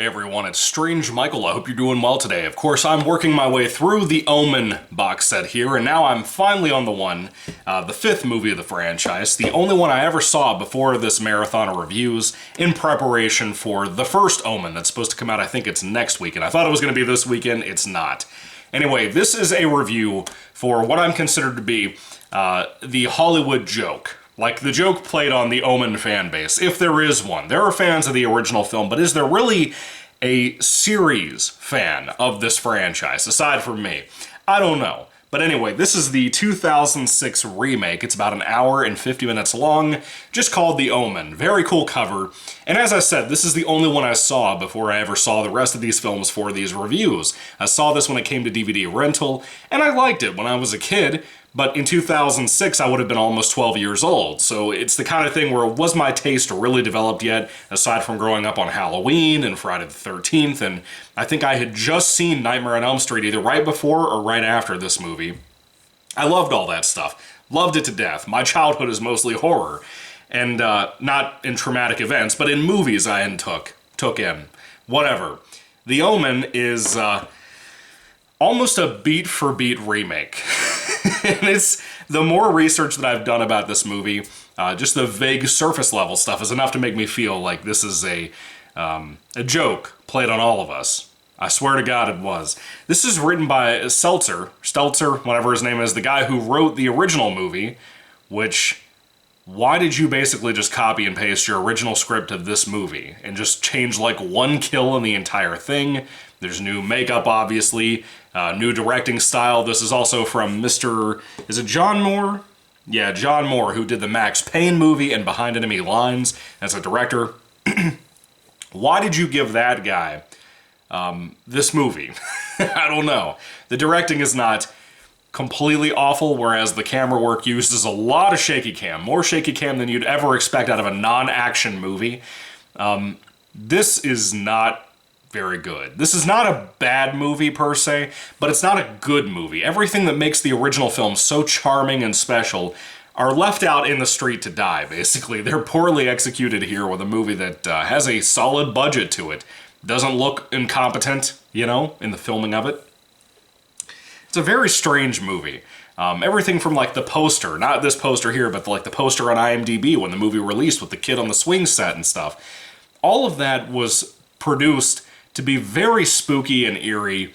Hey everyone, it's Strange Michael. I hope you're doing well today. Of course, I'm working my way through the Omen box set here, and now I'm finally on the fifth movie of the franchise, the only one I ever saw before this marathon of reviews in preparation for the first Omen that's supposed to come out, I think it's next weekend. I thought it was going to be this weekend, it's not. Anyway, this is a review for what I'm considered to be the Hollywood joke. Like the joke played on the Omen fan base, if there is one. There are fans of the original film, but is there really a series fan of this franchise, aside from me? I don't know. But anyway, this is the 2006 remake. It's about an hour and 50 minutes long, just called The Omen. Very cool cover. And as I said, this is the only one I saw before I ever saw the rest of these films for these reviews. I saw this when it came to DVD rental, and I liked it when I was a kid. But in 2006, I would have been almost 12 years old, so it's the kind of thing where was my taste really developed yet, aside from growing up on Halloween and Friday the 13th, and I think I had just seen Nightmare on Elm Street either right before or right after this movie. I loved all that stuff. Loved it to death. My childhood is mostly horror, and not in traumatic events, but in movies I took in. Whatever. The Omen is almost a beat-for-beat remake. And it's the more research that I've done about this movie, just the vague surface level stuff is enough to make me feel like this is a joke played on all of us. I swear to God it was. This is written by Stelzer, whatever his name is, the guy who wrote the original movie, which, why did you basically just copy and paste your original script of this movie and just change like one kill in the entire thing? There's new makeup, obviously, new directing style. This is also from is it John Moore? Yeah, John Moore, who did the Max Payne movie and Behind Enemy Lines as a director. Why did you give that guy this movie? I don't know. The directing is not completely awful, whereas the camera work uses a lot of shaky cam. More shaky cam than you'd ever expect out of a non-action movie. This is not very good. This is not a bad movie per se, but it's not a good movie. Everything that makes the original film so charming and special are left out in the street to die, basically. They're poorly executed here with a movie that has a solid budget to it. Doesn't look incompetent, you know, in the filming of it. It's a very strange movie. Everything from like the poster, not this poster here, but like the poster on IMDb when the movie released with the kid on the swing set and stuff. All of that was produced to be very spooky and eerie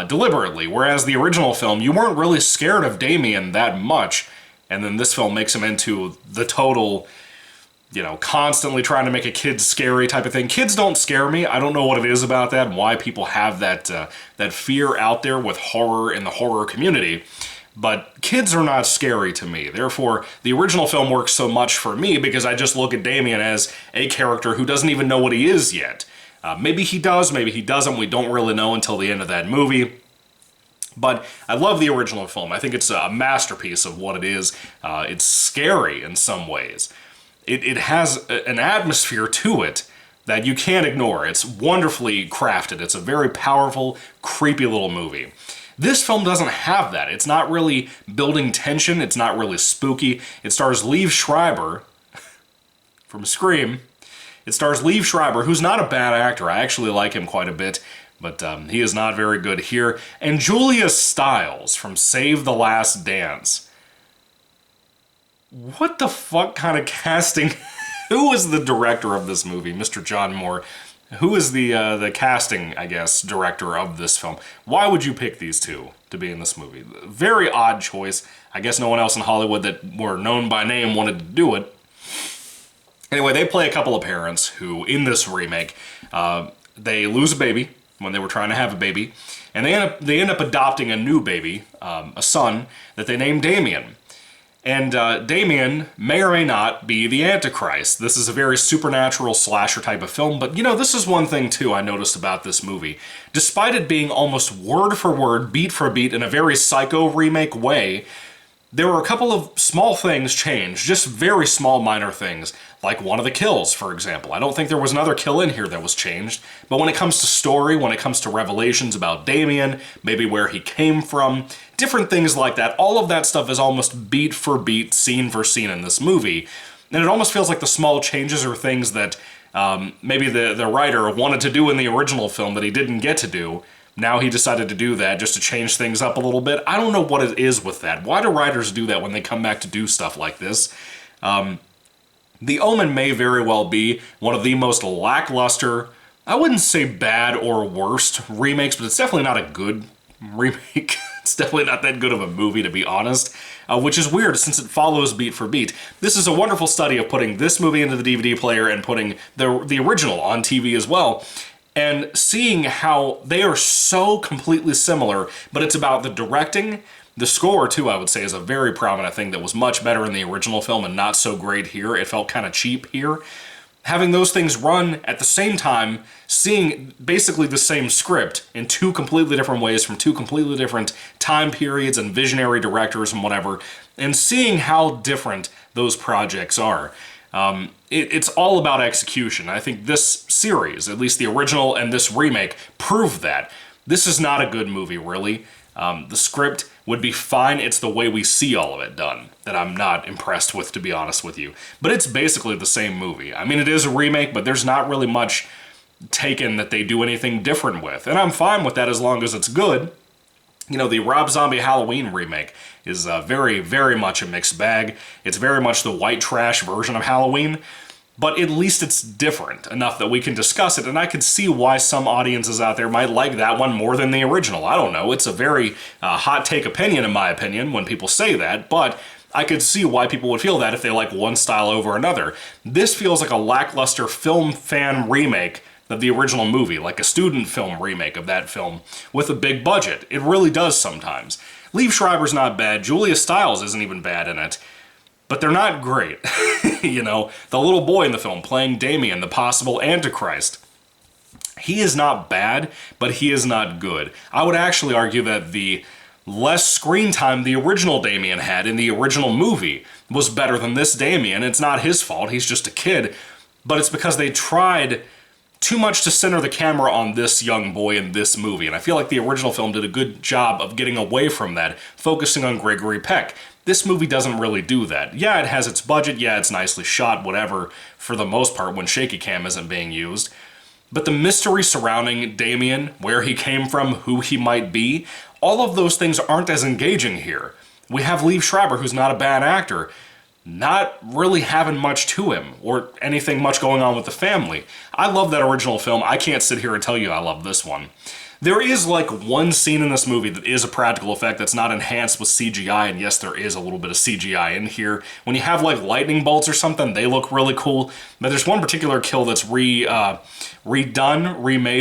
deliberately, whereas the original film, you weren't really scared of Damien that much, and then this film makes him into the total, you know, constantly trying to make a kid scary type of thing. Kids don't scare me. I don't know what it is about that and why people have that fear out there with horror in the horror community, but kids are not scary to me. Therefore, the original film works so much for me because I just look at Damien as a character who doesn't even know what he is yet. Maybe he does, maybe he doesn't. We don't really know until the end of that movie. But I love the original film. I think it's a masterpiece of what it is. It's scary in some ways. It has an atmosphere to it that you can't ignore. It's wonderfully crafted. It's a very powerful, creepy little movie. This film doesn't have that. It's not really building tension. It's not really spooky. It stars Liev Schreiber from Scream. It stars Liev Schreiber, who's not a bad actor. I actually like him quite a bit, but he is not very good here. And Julia Stiles from Save the Last Dance. What the fuck kind of casting? Who is the director of this movie, Mr. John Moore? Who is the casting, I guess, director of this film? Why would you pick these two to be in this movie? Very odd choice. I guess no one else in Hollywood that were known by name wanted to do it. Anyway, they play a couple of parents who, in this remake, they lose a baby when they were trying to have a baby, and they end up adopting a new baby, a son, that they name Damien. And Damien may or may not be the Antichrist. This is a very supernatural slasher type of film, but you know, this is one thing too I noticed about this movie. Despite it being almost word for word, beat for beat, in a very Psycho remake way, there were a couple of small things changed, just very small minor things, like one of the kills, for example. I don't think there was another kill in here that was changed, but when it comes to story, when it comes to revelations about Damien, maybe where he came from, different things like that, all of that stuff is almost beat for beat, scene for scene in this movie, and it almost feels like the small changes are things that maybe the writer wanted to do in the original film that he didn't get to do. Now he decided to do that just to change things up a little bit. I don't know what it is with that. Why do writers do that when they come back to do stuff like this? The Omen may very well be one of the most lackluster, I wouldn't say bad or worst remakes, but it's definitely not a good remake. It's definitely not that good of a movie, to be honest, which is weird since it follows beat for beat. This is a wonderful study of putting this movie into the DVD player and putting the original on TV as well, and seeing how they are so completely similar, but it's about the directing. The score, too, I would say, is a very prominent thing that was much better in the original film and not so great here. It felt kind of cheap here. Having those things run at the same time, seeing basically the same script in two completely different ways from two completely different time periods and visionary directors and whatever, and seeing how different those projects are. It's all about execution. I think this series, at least the original and this remake, prove that. This is not a good movie, really. The script would be fine. It's the way we see all of it done that I'm not impressed with, to be honest with you. But it's basically the same movie. I mean, it is a remake, but there's not really much taken that they do anything different with. And I'm fine with that as long as it's good. You know, the Rob Zombie Halloween remake is very, very much a mixed bag. It's very much the white trash version of Halloween. But at least it's different enough that we can discuss it, and I can see why some audiences out there might like that one more than the original. I don't know. It's a very hot take opinion, in my opinion, when people say that, but I could see why people would feel that if they like one style over another. This feels like a lackluster film fan remake of the original movie, like a student film remake of that film with a big budget. It really does sometimes. Liev Schreiber's not bad. Julia Stiles isn't even bad in it. But they're not great. You know, the little boy in the film playing Damien, the possible Antichrist. He is not bad, but he is not good. I would actually argue that the less screen time the original Damien had in the original movie was better than this Damien. It's not his fault, he's just a kid. But it's because they tried too much to center the camera on this young boy in this movie. And I feel like the original film did a good job of getting away from that, focusing on Gregory Peck. This movie doesn't really do that. Yeah, it has its budget, yeah, it's nicely shot, whatever, for the most part when shaky cam isn't being used. But the mystery surrounding Damien, where he came from, who he might be, all of those things aren't as engaging here. We have Liev Schreiber, who's not a bad actor, not really having much to him, or anything much going on with the family. I love that original film. I can't sit here and tell you I love this one. There is like one scene in this movie that is a practical effect that's not enhanced with CGI, and yes, there is a little bit of CGI in here. When you have like lightning bolts or something, they look really cool. But there's one particular kill that's remade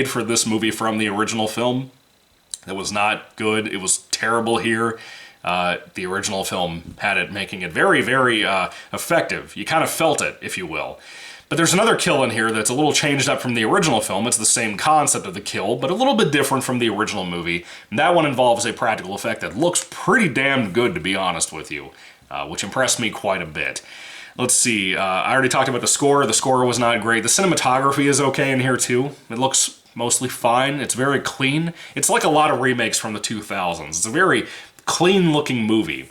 for this movie from the original film. That was not good. It was terrible here. The original film had it making it very, very effective. You kind of felt it, if you will. But there's another kill in here that's a little changed up from the original film. It's the same concept of the kill, but a little bit different from the original movie. And that one involves a practical effect that looks pretty damn good, to be honest with you, which impressed me quite a bit. Let's see, I already talked about the score. The score was not great. The cinematography is okay in here, too. It looks mostly fine. It's very clean. It's like a lot of remakes from the 2000s. It's a very clean-looking movie.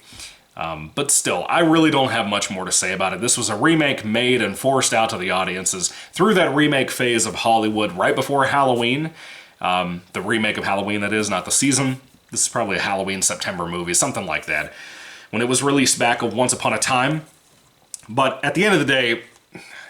But still, I really don't have much more to say about it. This was a remake made and forced out to the audiences through that remake phase of Hollywood right before Halloween. The remake of Halloween, that is, not the season. This is probably a Halloween September movie, something like that, when it was released back once upon a time. But at the end of the day,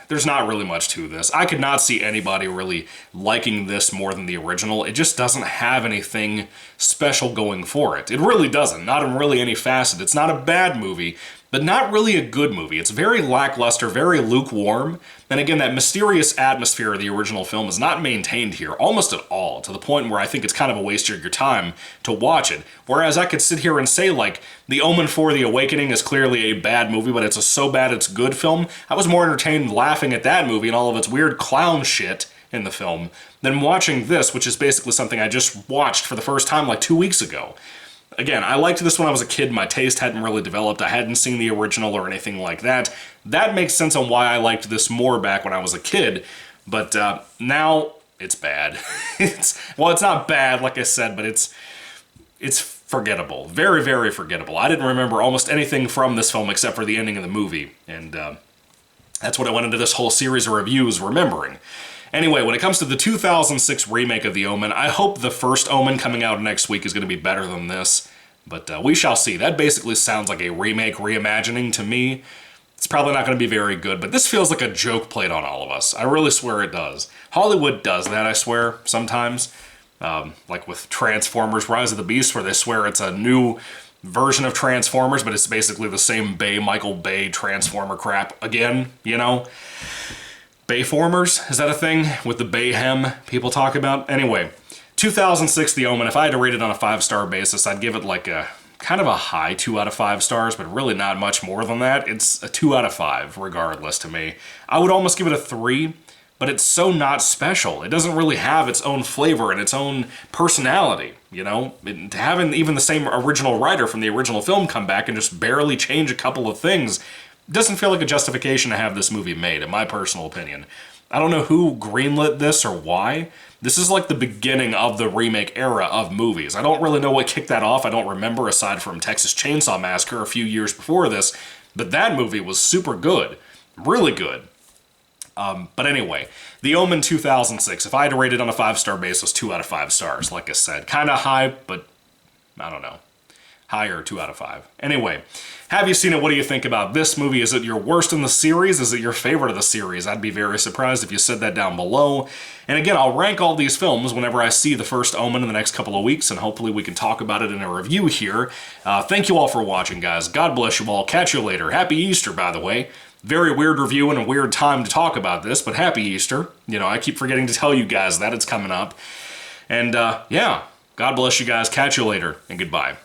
there's not really much to this. I could not see anybody really liking this more than the original. It just doesn't have anything special going for it. It really doesn't, not in really any facet. It's not a bad movie, but not really a good movie. It's very lackluster, very lukewarm. And again, that mysterious atmosphere of the original film is not maintained here almost at all, to the point where I think it's kind of a waste of your time to watch it. Whereas I could sit here and say, like, The Omen 4: The Awakening is clearly a bad movie, but it's a so bad it's good film. I was more entertained laughing at that movie and all of its weird clown shit in the film than watching this, which is basically something I just watched for the first time like 2 weeks ago. Again, I liked this when I was a kid. My taste hadn't really developed. I hadn't seen the original or anything like that. That makes sense on why I liked this more back when I was a kid. But now, it's bad. It's not bad, like I said, but it's forgettable. Very, very forgettable. I didn't remember almost anything from this film except for the ending of the movie. And That's what I went into this whole series of reviews remembering. Anyway, when it comes to the 2006 remake of The Omen, I hope the first Omen coming out next week is going to be better than this. But we shall see. That basically sounds like a remake reimagining to me. It's probably not going to be very good, but this feels like a joke played on all of us. I really swear it does. Hollywood does that, I swear, sometimes. Like with Transformers Rise of the Beast, where they swear it's a new version of Transformers, but it's basically the same Michael Bay Transformer crap again, you know? Bayformers? Is that a thing? With the Bayhem people talk about? Anyway, 2006 The Omen, if I had to rate it on a 5-star basis, I'd give it like a kind of a high 2 out of 5 stars, but really not much more than that. It's a 2 out of 5, regardless to me. I would almost give it a 3, but it's so not special. It doesn't really have its own flavor and its own personality, you know? Having even the same original writer from the original film come back and just barely change a couple of things doesn't feel like a justification to have this movie made, in my personal opinion. I don't know who greenlit this or why. This is like the beginning of the remake era of movies. I don't really know what kicked that off. I don't remember, aside from Texas Chainsaw Massacre a few years before this, but that movie was super good. Really good. But anyway, The Omen 2006, if I had to rate it on a 5-star basis, 2 out of 5 stars, like I said. Kind of high, but I don't know. Higher, 2 out of 5. Anyway, have you seen it? What do you think about this movie? Is it your worst in the series? Is it your favorite of the series? I'd be very surprised if you said that down below. And again, I'll rank all these films whenever I see the first Omen in the next couple of weeks, and hopefully we can talk about it in a review here. Thank you all for watching, guys. God bless you all. Catch you later. Happy Easter, by the way. Very weird review and a weird time to talk about this, but happy Easter. You know, I keep forgetting to tell you guys that it's coming up. And yeah, God bless you guys. Catch you later, and goodbye.